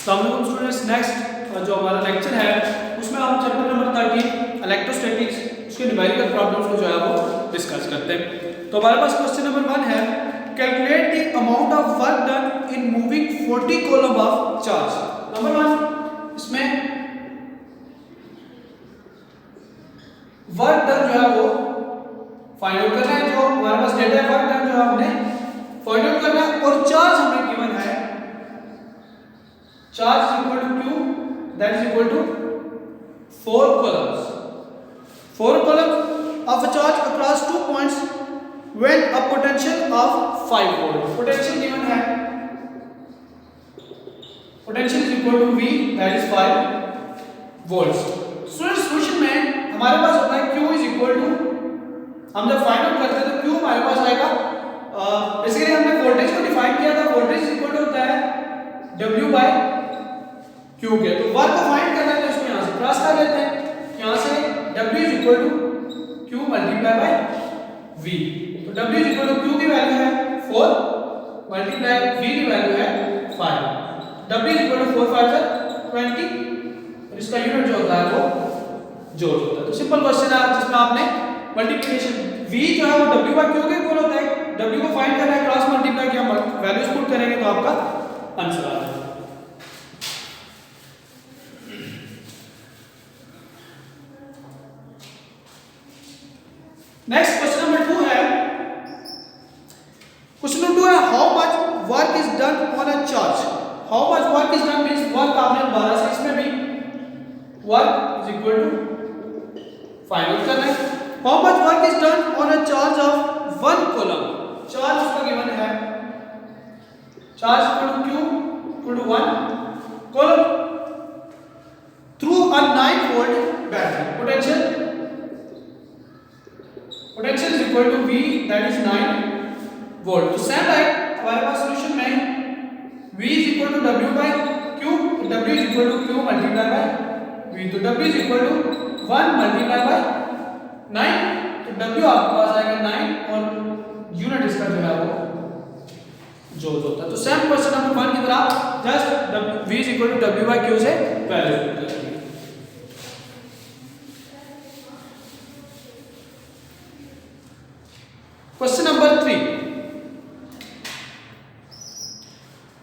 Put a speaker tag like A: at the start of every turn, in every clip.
A: अस्सलाम students, next जो हमारा लेक्चर है उसमें हम चैप्टर नंबर 13 इलेक्ट्रोस्टैटिक्स उसके न्यूमेरिकल प्रॉब्लम्स को जो है वो डिस्कस करते हैं। तो हमारे पास क्वेश्चन नंबर 1 है, calculate the amount of work done in moving 40 column of charge. Number 1 इसमें वर्क डन जो है वो फाइंड आउट करना है। जो हमारे पास डेटा है वर्क डन जो है हमने फाइंड आउट करना है और चार्ज हमें गिवन है, charge is equal to q, that is equal to 4 columns. 4 columns of a charge across 2 points when a potential of 5 volt. Potential given है, potential is equal to V, that is 5 volts. Solution में हमारे पास होता है q is equal to, हम जब find out करते हैं तो q हमारे पास आएगा, बेसिकली हमने वोल्टेज को डिफाइन किया था, वोल्टेज इज इक्वल टू होता है W by Q के। तो वर्क को फाइंड करना है तो इसको यहां से क्रॉस कर लेते हैं, यहां से W is equal to Q multiply by V। तो W is equal to Q की वैल्यू है 4 मल्टीप्लाई V की वैल्यू है 5। W इज इक्वल टू 4 5 से 20 और इसका यूनिट जो होता है वो जोड़ होता है। तो सिंपल क्वेश्चन है जिसमें आपने मल्टीप्लिकेशन V जो है वो W बाय Q के इक्वल होता है, W को फाइंड करना है, क्रॉस मल्टीप्लाई किया, वैल्यूज पुट करेंगे तो आपका आंसर आ जाएगा। नेक्स्ट क्वेश्चन नंबर 2 है, क्वेश्चन नंबर 2 है, how much work is done on a charge. How much work is done means work आपने 12 से इसमें भी work is equal to find out करना है। How much work is done on a charge of 1 coulomb. Charge उसका given है, charge equal to q equal to 1 coulomb through a 9 volt battery. Potential is equal to V, that is 9 volt. तो same like हमारे पास solution में V is equal to W by Q, तो W is equal to Q multiply by V, तो W is equal to 1 multiply by 9, तो W आपके पास आएगा 9 और unit इसका जो है वो जोड़ होता है। तो सेम क्वेश्चन नंबर 1 की तरह just V is equal to W by Q से वैल्यू पुट करेंगे। क्वेश्चन नंबर 3,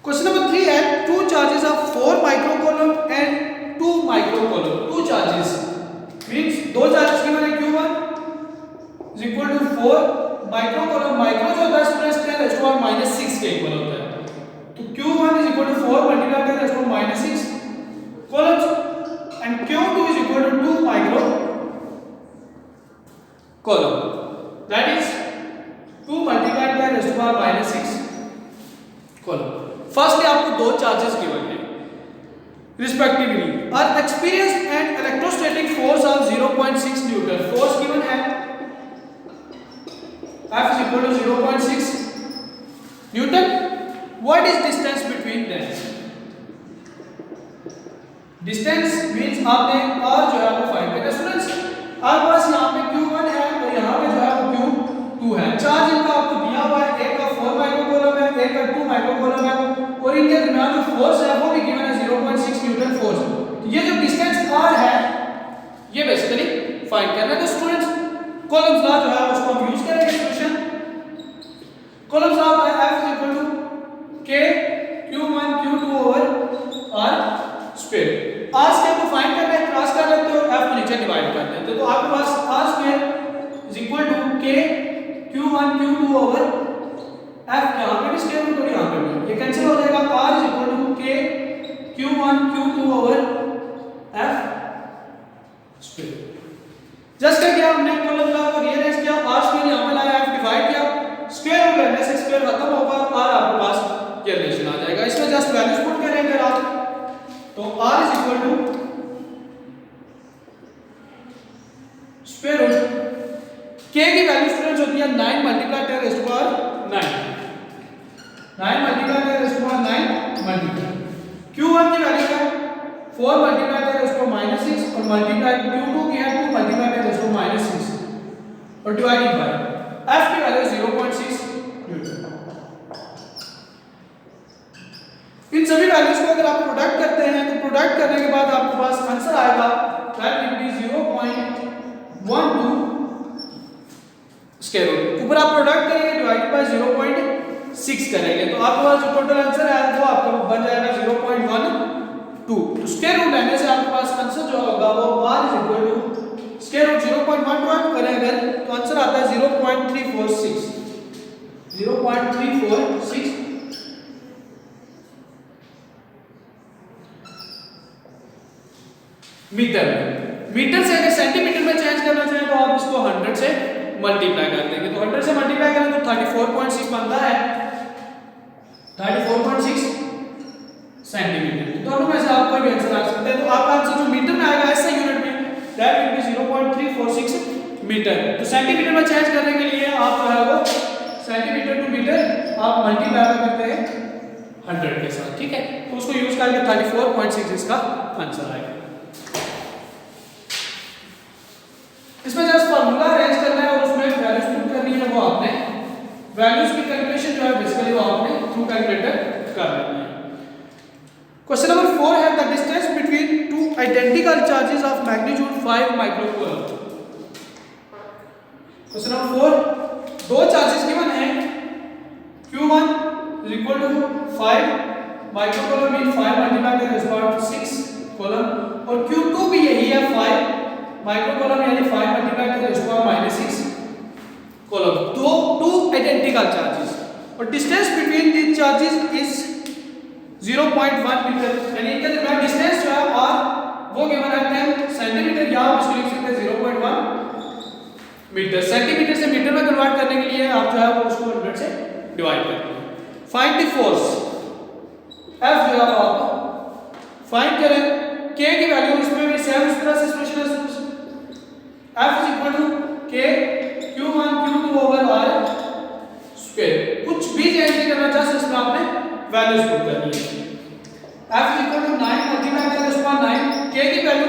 A: क्वेश्चन नंबर 3 है, two charges of 4 micro coulomb and 2 micro coulomb. Two charges means दो चार्जेस गिवन है, q1 is equal to 4 micro coulomb, micro जो होता है students 10⁻⁻6 के equal होता है, तो q1 is equal to 4 multiply 10⁻⁻6 coulombs and q2 is equal to 2 micro coulomb, that is 2 multiplied by 10⁻⁻6 coulomb. Firstly आपको दो चार्जेस गिवन है रिस्पेक्टिवली, और experience and electrostatic force of 0.6 newton. Force given है F is equal to 0.6 newton. What is distance between them. Distance means आपने r जो है वो find करना है। स्टूडेंट्स आपके पास यहां पे q1 है और यहां पे जो है वो q2 है। चार्ज इनका आपको दिया हुआ है, एक का 4 माइक्रो कूलम है, एक का 2 माइक्रो कूलम है और इनके दरमियान जो फोर्स है वो भी गिवन है 0.6 न्यूटन फोर्स। तो ये जो डिस्टेंस r है ये बेसिकली फाइंड करना है। तो स्टूडेंट्स कॉलम्स लॉ जो है उसको हम यूज करेंगे सॉल्यूशन। कॉलम्स लॉ होता है F equal to K Q1 Q2 over R square. R square को फाइंड करना है, क्रॉस कर लेते हो, F को नीचे डिवाइड कर देते हो, तो आपके पास R स्क्वायर is equal to K Q1 Q2 over F, यहाँ पे भी स्क्वायर रूट और यहाँ पे भी, ये कैंसिल हो जाएगा। R is equal to K Q1 Q2 over F square. Just क्या किया हमने, कॉलम लॉ को रियलाइज किया, R स्क्वायर यहाँ पे लाया, F डिवाइड किया, स्क्वायर रूट लेने से स्क्वायर खत्म होगा, R आपके पास ये रिलेशन आ जाएगा। इसमें जस्ट वैल्यूज पुट करेंगे आप, तो R is equal to square root K की वैल्यू स्टूडेंट्स होती है 9 मल्टीप्लाई 10⁻⁹, 9 मल्टीप्लाई 10⁻⁹ मल्टीप्लाई Q1 की वैल्यू है 4 मल्टीप्लाई 10⁻⁻6 और मल्टीप्लाई Q2 की है 2 मल्टीप्लाई 10⁻⁻6 और डिवाइडेड बाय F की वैल्यू 0.6 न्यूटन। इन सभी वैल्यूज को अगर आप प्रोडक्ट करते करने के बाद आपके पास आंसर आएगा that will be 0.12 square root. ऊपर आप प्रोडक्ट करेंगे डिवाइडेड बाय 0.6 करेंगे तो आपके पास जो टोटल आंसर है वो आपका बन जाएगा 0.12। तो स्क्वायर रूट लेने से आपके पास आंसर जो होगा वो r is equal to square root 0.12 करें अगर तो आंसर आता है 0.346 मीटर। मीटर से अगर सेंटीमीटर में चेंज करना चाहें तो आप इसको 100 से मल्टीप्लाई कर देंगे तो 100 से मल्टीप्लाई करें तो 34.6 बनता है 34.6 सेंटीमीटर। दोनों में से आप कोई भी आंसर आ सकते हैं तो आपका आंसर जो मीटर में आएगा ऐसे यूनिट में दैट विल बी 0.346 मीटर। तो सेंटीमीटर में चेंज करने के लिए आप जो है वो सेंटीमीटर टू मीटर आप मल्टीप्लाई करते हैं 100 के साथ, ठीक है। तो उसको यूज करके 34.6 इसका आंसर आएगा। इसमें जस्ट फार्मूला अरेंज करना है और उसमें वैल्यूज पुट करनी है, वो आपने वैल्यूज की कैलकुलेशन जो है बेसिकली वो आपने थ्रू कैलकुलेटर कर लेना है। क्वेश्चन नंबर 4 है the distance between two identical charges of magnitude 5 microcoulomb. Question number 4 दो चार्जेस गिवन है Q1 is equal to 5 microcoulomb mean 5 multiply by 10⁶ coulomb और Q2 भी यही है 5 माइक्रोकूलम यानी 5 मल्टीप्लाई बाय 10⁻⁻⁶ कूलम। दो टू आइडेंटिकल चार्जेस और distance between these charges is 0.1 metre यानी इनके दरमियान डिस्टेंस जो है और वो गिवन है 10 सेंटीमीटर या आप इसको लिख सकते हैं 0.1 मीटर। सेंटीमीटर से मीटर में कन्वर्ट करने के लिए आप जो है वो उसको 100 से डिवाइड करेंगे। फाइंड द फोर्स F जो है आप फाइंड करें K की वैल्यू इसमें भी सेम इस तरह से एक्सप्रेशन है F is equal to K Q1 Q2 over R square. कुछ भी चेंज नहीं करना चाहते इसमें आपने वैल्यूज पुट करनी है। F is equal to 9 multiply by 10⁻⁹ K की value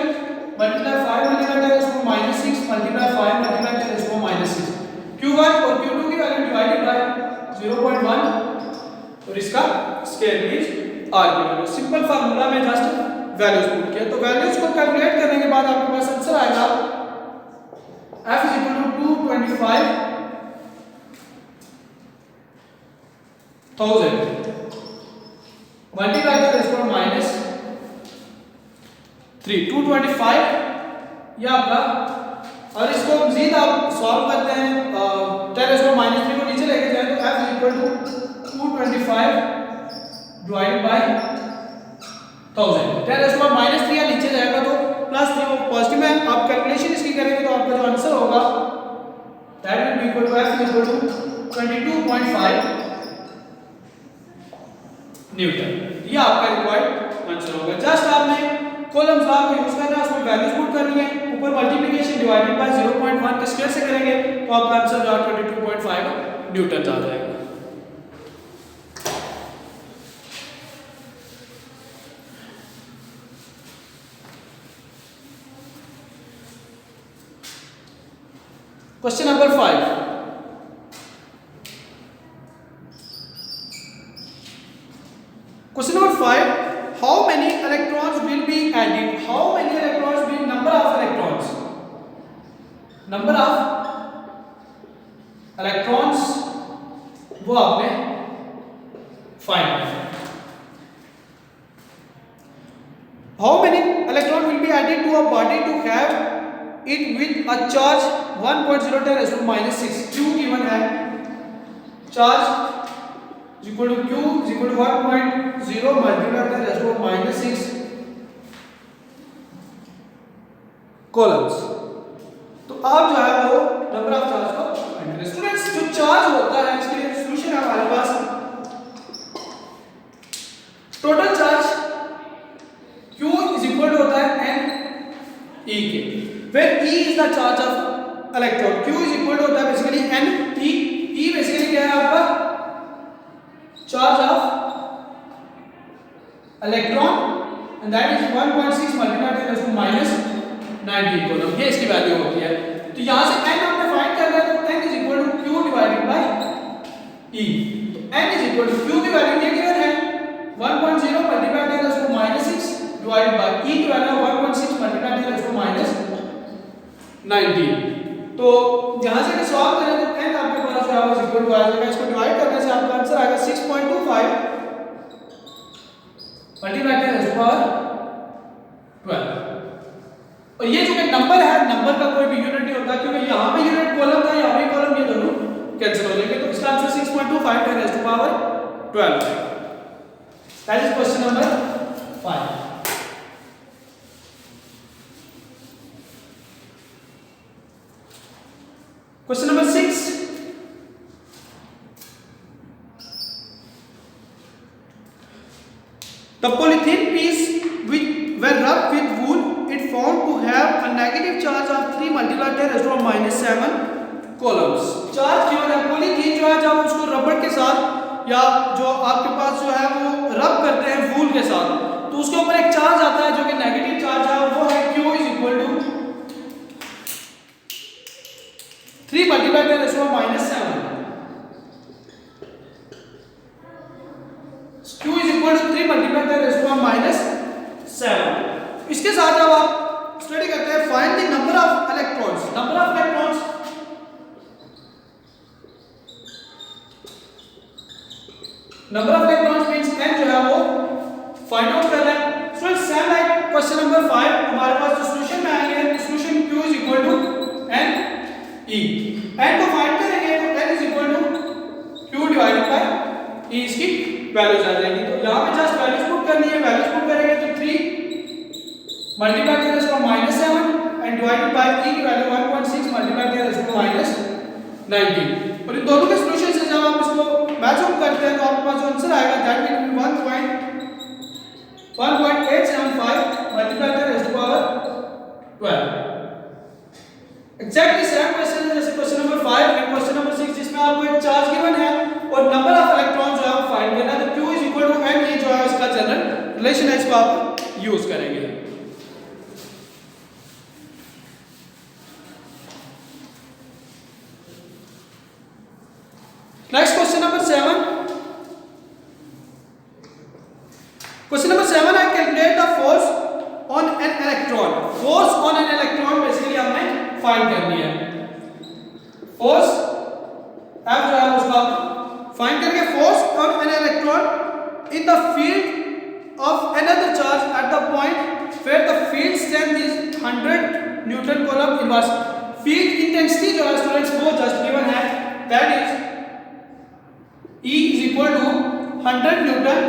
A: multiply 5 multiply by 10⁻⁻⁶ multiply 5 multiply by 10⁻⁻⁶ Q1 और Q2 की वैल्यू डिवाइडेड बाय 0.1 और इसका स्क्वायर प्लीज R की वैल्यू। सिंपल फार्मूला में जस्ट वैल्यूज पुट किया तो वैल्यूज को कैलकुलेट करने के बाद आपके पास आंसर आएगा F is equal to 225,000 multiply by 10⁻³ 225 ये आपका और इसको मजीद आप सॉल्व करते हैं 10⁻³ को नीचे लेके जाए तो F is equal to 225 divided by 1000 10⁻³ या नीचे जाएगा तो +3 पॉजिटिव में आप कैलकुलेशन इसकी करेंगे तो आपका जो आंसर होगा that will be equal to F is equal to 22.5 newton. ये आपका रिक्वायर्ड आंसर होगा। जस्ट आपने कॉलम्स लॉ को यूज करना है उसमें वैल्यूज पुट करनी है ऊपर मल्टीप्लिकेशन डिवाइडेड बाय 0.1 के स्क्वायर से करेंगे तो आपका आंसर जो 22.5 न्यूटन आ जाएगा। Question number 5. Question number 5. How many electrons will be added? How many electrons will number of electrons? Number of electrons वो आपने find करना। How many electrons will be added to a body to have it with a charge 1.0 10⁻⁻⁶? Q given है charge is equal to Q is equal to 1.0 multiplied by 10⁻⁶ coulombs. तो आप जो है वो number of charge को find करें। Students जो charge होता है इसके लिए सॉल्यूशन है हमारे पास total charge Q is equal to होता है n e के where e is the charge of electron Q is equal to होता है basically n e e basically क्या है आपका charge of electron and that is 1.6 multiplied by 10⁻⁹ coulomb. ये इसकी वैल्यू होती है। तो यहां से n हमने फाइंड करना है तो n is equal to q divided by e। तो n is equal to q की वैल्यू ये गिवन है 1.0 multiplied by 10⁻⁶ divided by e 19। तो यहाँ से सॉल्व करें तो n आपके पास जो है वो इक्वल टू आ जाएगा, इसको डिवाइड करने से आपका आंसर आएगा 6.25 मल्टीप्लाई 10 टू पावर 12। और ये जो कि नंबर है, नंबर का कोई भी यूनिट नहीं होता, क्योंकि यहाँ पे यूनिट कॉलम था, यहाँ पे कॉलम, ये दोनों कैंसिल हो जाएंगे। तो इसका answer 6.25 10 to power 12। That is question number 5। Question number 6. The polythene piece which when rubbed with wool, it found to have a negative charge of 3 multiplied 10 raised to minus 7 coulombs. Charge क्यों है? Polythene जो है जब उसको रबड़ के साथ या जो आपके पास जो है वो रब करते हैं वूल के साथ, तो उसके ऊपर एक चार्ज आता है जो कि नेगेटिव चार्ज है, और वो है Q is equal to 3 multiplied 10 raised to minus 7. Q is equal to 3 multiplied 10 raised to minus 7. इसके साथ जब आप स्टडी करते हैं find the number of electrons, number of electrons, number of electrons means n जो है वो फाइंड आउट करना है। Students same like question number 5 हमारे पास जो सॉल्यूशन में आएंगे, solution Q is equal to n E, n को फाइंड करेंगे तो n is equal to Q divided by E, इसकी वैल्यूज आ जाएगी। तो यहाँ पे जस्ट वैल्यूज पुट करनी है, वैल्यूज पुट करेंगे तो 3 multiply 10 raised to minus 7 and divided by E की value 1.6 multiply 10 raised to minus 19। और इन दोनों के सॉल्यूशन से जब आप इसको मैच अप करते हैं तो आपके पास जो आंसर आएगा that will B 1.875 multiply 10 raised to power 12। Exactly same question है जैसे question number 5 and question number 6, जिसमें आपको एक चार्ज गिवन है और नंबर ऑफ इलेक्ट्रॉन जो है वो फाइंड करना है। तो Q is equal to n, ये जो है इसका जनरल रिलेशन है, इसको आप यूज करेंगे। Next question number 7। Question number 7 है calculate the force on an electron. Force on an electron basically हमने फाइंड करनी है। फोर्स F जो है उसका फाइंड करके force on an electron in the field of another charge at the point where the field strength is 100 newton coulomb inverse. Field intensity जो है students वो जस्ट गिवन है, that is E is equal to 100 newton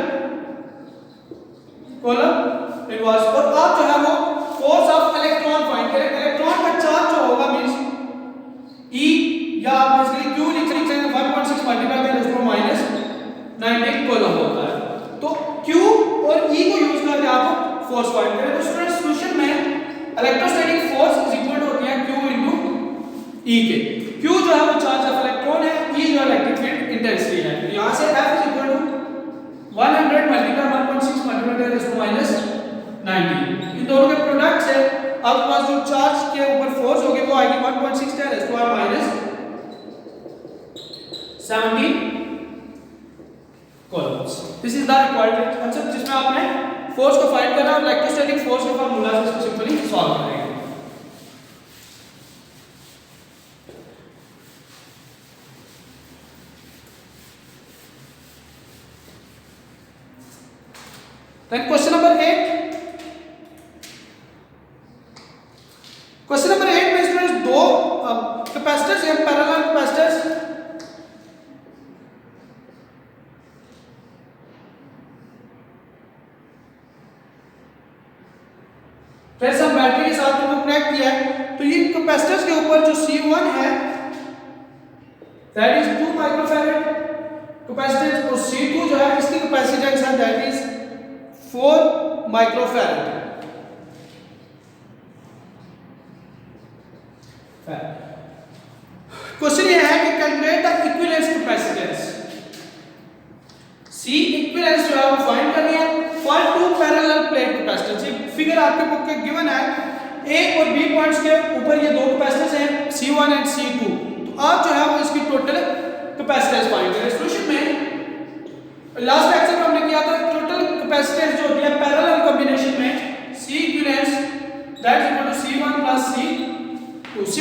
A: coulomb inverse. और आप जो है वो force of electron find करें। इलेक्ट्रॉन का चार्ज जो होगा मींस E या आप बेसिकली Q लिख सकते हैं 1.6 multiply 10 raised to minus 19 coulomb होता है। तो Q और E को यूज करके आप फोर्स फाइंड करें। तो स्टूडेंट सॉल्यूशन में electrostatic force is equal to होती है Q इनटू E के। Q जो है वो चार्ज ऑफ इलेक्ट्रॉन है, E जो इलेक्ट्रिक फील्ड इंटेंसिटी है। तो यहां से F is equal to 100 multiply 1.6 multiply 10 raised to minus 19। इन दोनों के प्रोडक्ट से आपके पास जो चार्ज के ऊपर फोर्स होगी वो आएगी 1.6 10 raised to minus 17 coulombs। This is the required answer, जिसमें आपने फोर्स को फाइंड करना और इलेक्ट्रोस्टैटिक फोर्स के फार्मूला से इसको सिंपली सॉल्व करेंगे। Then question number 8। Question number 8 में स्टूडेंट्स दो कैपेसिटर्स हैं, पैरेलल कैपेसिटर्स। फिर सब बैटरी के साथ इनको कनेक्ट किया है। तो ये कैपेसिटर्स के ऊपर जो C1 है दैट इज 2 माइक्रोफैरड कैपेसिटेंस, और C2 जो है इसकी कैपेसिटेंस है दैट इज 4 माइक्रोफैरड। क्वेश्चन ये है कि calculate the equivalence capacitance. C equivalence जो है वो फाइंड करनी है for two parallel plate capacitors. ये फिगर आपके बुक के गिवन है, A और B पॉइंट्स के ऊपर ये दो कैपेसिटर्स हैं C1 एंड C2। तो आप जो है वो इसकी टोटल कैपेसिटेंस फाइंड करें। सॉल्यूशन में लास्ट लेक्चर में हमने किया था टोटल कैपेसिटेंस जो होती है पैरेलल कॉम्बिनेशन में C equivalence that is equal to C1 plus C2।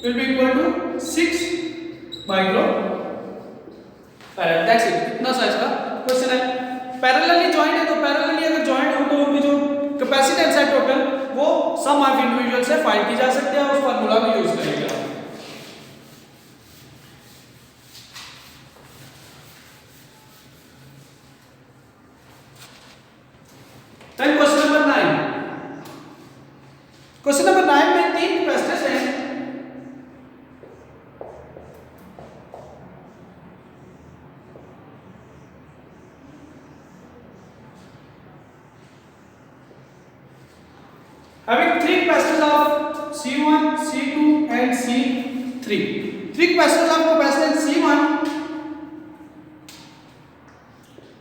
A: will be equal to 6 micro farad. That's it, इतना सा इसका क्वेश्चन है। पैरेलली जॉइंट है तो पैरेलली अगर जॉइंट हो तो उनकी जो कैपेसिटेंस है टोटल वो सम ऑफ इंडिविजुअल से फाइंड की जा सकती है, उस फार्मूला को यूज करेंगे। Then question number 9। Question number 9 में 3 कैपेसिटर्स हैं। Having 3 capacitors of C1, C2 and C3. 3 capacitors of capacitance C1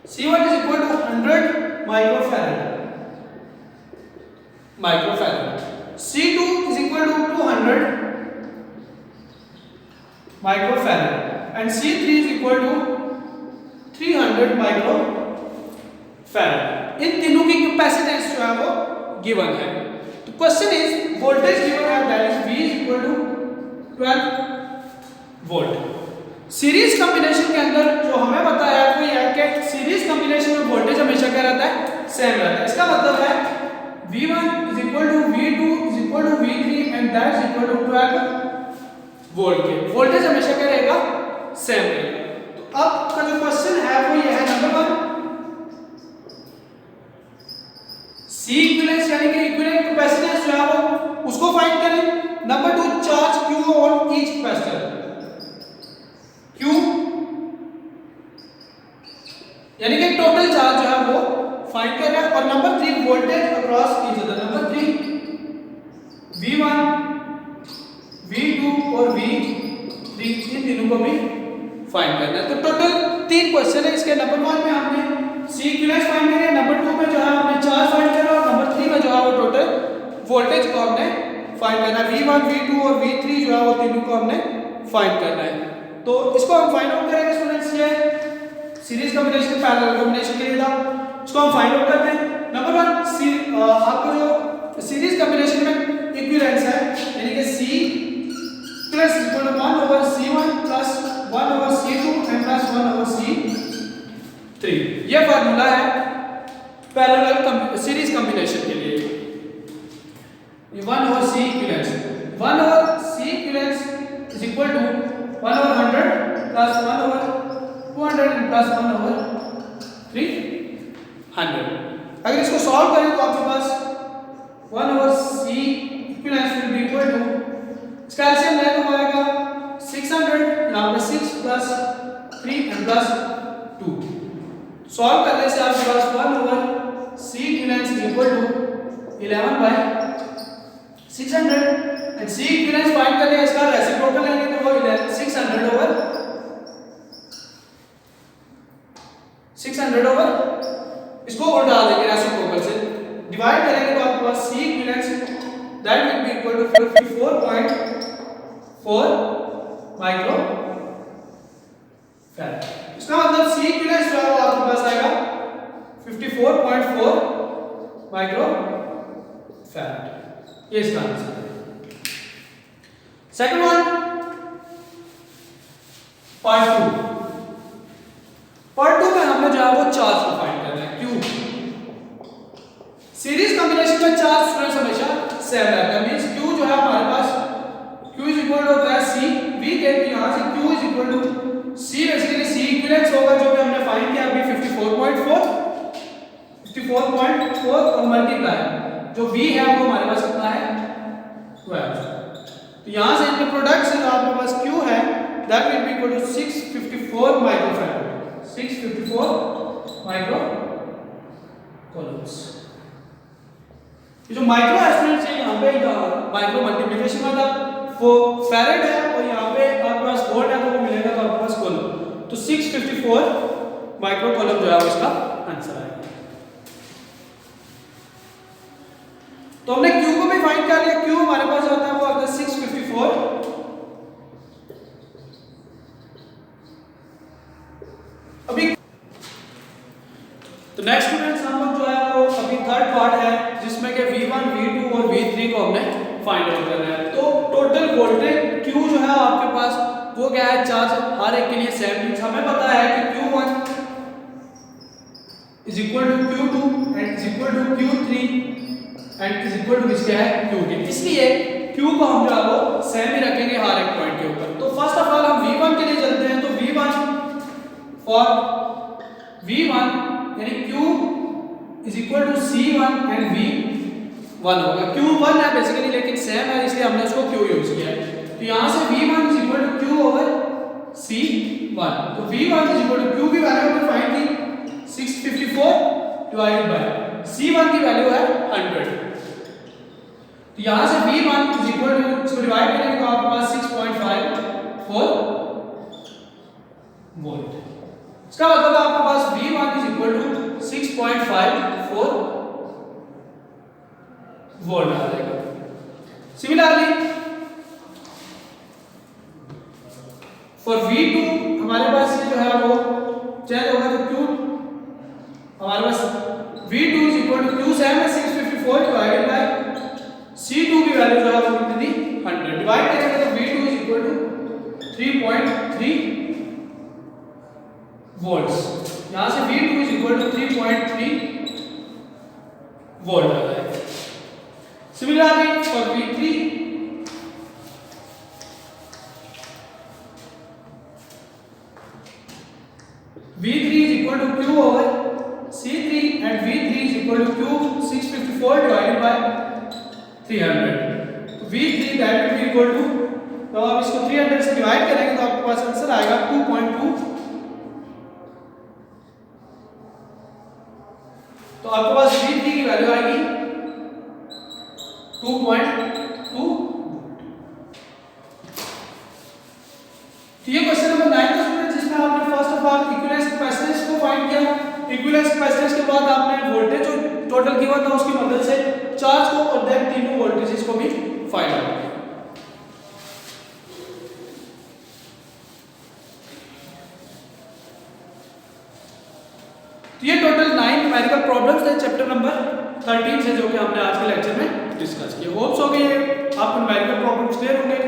A: is equal to 100 microfarad. C2 is equal to 200 microfarad and C3 is equal to 300 microfarad. इन तीनों की capacitance जो है वो given है। तो question is voltage given है, that is V is equal to 12 volt. Series combination के अंदर जो हमें बताया है वो ये है कि सीरीज कॉम्बिनेशन में वोल्टेज हमेशा क्या रहता है, सेम रहता है। इसका मतलब है V1 is equal to V2 is equal to V3 and that is equal to 12 volt के वोल्टेज हमेशा क्या रहेगा, सेम रहेगा। तो अब का जो क्वेश्चन है वो ये है नंबर 1 C इक्विवेलेंस यानी कि इक्विवेलेंट कैपेसिटेंस जो है वो उसको फाइंड करें। Number 2 charge Q on each capacitor, Q यानी कि टोटल चार्ज जो है वो फाइंड करना है। और number 3 voltage across each other. Number 3 V1 V2 और V3 इन तीनों को भी फाइंड करना है। तो टोटल 3 क्वेश्चन है इसके। नंबर 1 में हमने C इक्विवेलेंस फाइंड किया, नंबर 2 में जो है हमने चार्ज फाइंड करा और नंबर 3 में जो है वो टोटल वोल्टेज को हमने फाइंड करना है। V1 V2 और V3 जो है वो तीनों को हमने फाइंड करना है। तो इसको हम फाइंड आउट करेंगे स्टूडेंट्स। ये सीरीज कॉम्बिनेशन पैरेलल कॉम्बिनेशन के लिए था, इसको हम फाइंड आउट करते हैं। नंबर 1 आपको जो सीरीज कॉम्बिनेशन में इक्विवेलेंस है यानी कि C plus equal to 1 over C1 plus 1 over C2 and plus 1 over C3। ये फार्मूला है पैरेलल सीरीज कॉम्बिनेशन के लिए। 1 over C equivalence 1 over C equivalence is equal to 1 over 100 plus 1 over 200 and plus 1 over 300। अगर इसको solve करें तो आपके पास 1 over C equivalence will be equal to, इसका एलसीएम ले तो आएगा 600, यहां पे 6 प्लस 3 एंड प्लस 2। सॉल्व करने से आपके पास 1 over C equivalence is equal to 11/600 and C equivalence find करने इसका रेसिप्रोकल लेंगे तो वो 600 ओवर इसको और डाल देंगे रेसिप्रोकल से डिवाइड करेंगे तो आपके पास C equivalence that will be equal to 54.4 micro farad. इसका मतलब C इक्विवेलेंस जो है वो आपके पास आएगा 54.4 माइक्रो फैराड। ये इसका आंसर है। सेकंड वन पार्ट 2 में हमने जो है वो चार्ज को फाइंड करना है। Q सीरीज कॉम्बिनेशन में चार्ज स्टूडेंट्स हमेशा सेम रहता है। मींस Q जो है हमारे पास Q इज इक्वल टू होता है C। V के यहां से Q is equal to C, basically C equivalence होगा जो कि हमने फाइंड किया अभी 54.4 और मल्टीप्लाई जो V है वो हमारे पास कितना है 12। तो यहां से इनके प्रोडक्ट से जो आपके पास Q है that will be equal to 654 microfarad. 654 micro coulombs. ये जो माइक्रो एस्टिमेट है यहां पे माइक्रो मल्टीप्लिकेशन का था वो फैराड है और यहां पे आपके पास वोल्ट है तो वो मिलेगा तो आपके पास कूलम। तो 654 माइक्रो कूलम जो है वो इसका आंसर है। तो हमने Q को भी फाइंड कर लिया। Q हमारे पास आता है वो आता है 654। अभी तो नेक्स्ट स्टूडेंट्स हम लोग जो है वो अभी थर्ड पार्ट है जिसमें कि V1 V2 और V3 को हमने फाइंड आउट करना है। तो टोटल वोल्टेज Q वो क्या है, चार्ज हर एक के लिए सेम। मींस हमें पता है कि Q1 is equal to Q2 and is equal to Q3 and is equal to क्या है Q3, इसलिए Q को हम जो है वो सेम ही रखेंगे हर एक पॉइंट के ऊपर। तो फर्स्ट ऑफ ऑल हम V1 के लिए चलते हैं, तो V1 फॉर V1 यानी Q is equal to C1 and V1 होगा। Q1 है बेसिकली लेकिन सेम है इसलिए हमने उसको Q यूज किया है। तो यहाँ से V1 is equal to Q over C1। तो V1 is equal to Q की वैल्यू हमने फाइंड की 654 डिवाइडेड बाय C1 की वैल्यू है 100। तो यहाँ से V1 इज इक्वल टू, इसको डिवाइड करेंगे तो आपके पास 6.54 वोल्ट। इसका मतलब आपके पास V1 is equal to 6.54 volt आ जाएगा। सिमिलरली फॉर V2 हमारे पास ये जो है वो चेंज होगा, तो Q हमारे पास V2 is equal to Q same है 654 डिवाइडेड बाय C2 की वैल्यू जो है वो कितनी 100 डिवाइड करेंगे तो V2 is equal to 3.3 volts. यहां से V2 is equal to 3.3 volt आ जाएगा। Similarly for V3 is equal to Q over C3 and V3 is equal to Q 654 divided by 300। तो V3 that will be equal to, तो आप इसको 300 से divide करेंगे तो आपके पास आंसर आएगा 2.2। तो आपके पास V3 की वैल्यू आएगी 2.2। तो ये क्वेश्चन नंबर 9 का स्टूडेंट जिसमें आपने first of all equivalence capacitance को फाइंड किया। इक्विवेलेंस कैपेसिटेंस के बाद आपने वोल्टेज जो टोटल गिवन था उसकी मदद से चार्ज को और देन तीनों वोल्टेजेस को भी फाइंड आउट किया। तो ये टोटल 9 न्यूमेरिकल प्रॉब्लम्स थे चैप्टर नंबर 13 से जो कि हमने आज के लेक्चर में डिस्कस किया। होप्स हो गई आपको न्यूमेरिकल प्रॉब्लम्स क्लियर होंगे।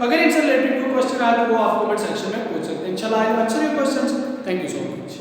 A: अगर इनसे रिलेटेड कोई क्वेश्चन आए तो वो आप कमेंट सेक्शन में पूछ सकते हैं। इंशाल्लाह I will answer your questions. Thank you so much.